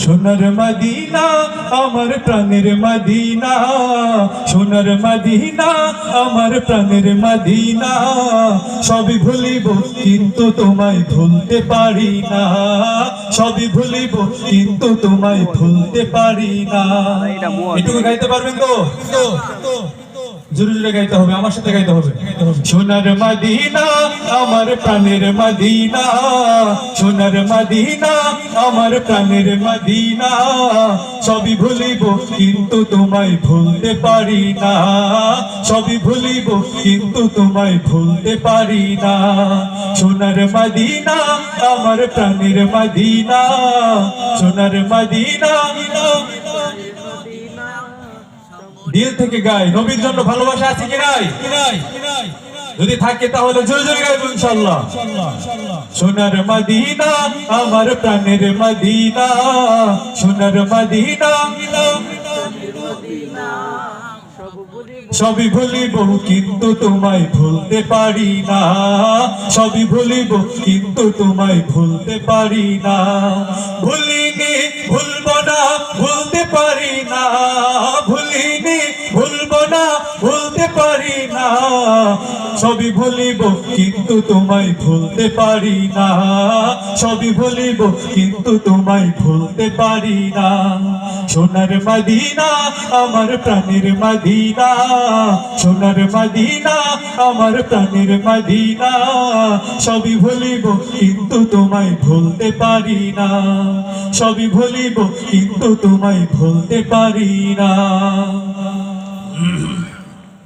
সোনার মদিনা আমার প্রাণের মদিনা, সোনার মদিনা আমার প্রাণের মদিনা। সবই ভুলিব কিন্তু তোমায় ভুলতে পারি না, সবই ভুলিব কিন্তু তোমায় ভুলতে পারি না। এটুকু গাইতে পারবেন তো? জোরে জোরে গাইতে হবে, আমার সাথে গাইতে হবে। সোনার মদিনা আমার প্রাণের মদিনা, সোনার মদিনা আমার প্রাণের মদিনা। সবই ভুলিব কিন্তু তোমায় ভুলতে পারি না, সবই ভুলিব কিন্তু তোমায় ভুলতে পারি না। সোনার মদিনা আমার প্রাণের মদিনা, সোনার মদিনা। দিল থেকে গাই, নবীর জন্য ভালোবাসা আছে কি নাই? যদি থাকে তাহলে জোরে জোরে গাইবো ইনশাআল্লাহ। সোনার মদিনা আমার প্রাণের মদিনা, সোনার মদিনা। সবই ভুলিব কিন্তু তোমায় ভুলতে পারি না, সবই ভুলিব কিন্তু তোমায় ভুলতে পারি না। ভুলিনি ভুলব না ভুলতে পারি না, ভুলিনি ভুলব না ভুলতে পারি না। সবই ভুলিব কিন্তু তোমায় ভুলতে পারি না, সবই ভুলিব কিন্তু তোমায় ভুলতে পারি না। সোনার মদিনা আমার প্রাণের মদিনা, সোনার মদিনা আমার প্রাণের মদিনা। সবই ভুলিব কিন্তু তোমায় ভুলতে পারি না, সবই ভুলিব কিন্তু তোমায় ভুলতে পারি না।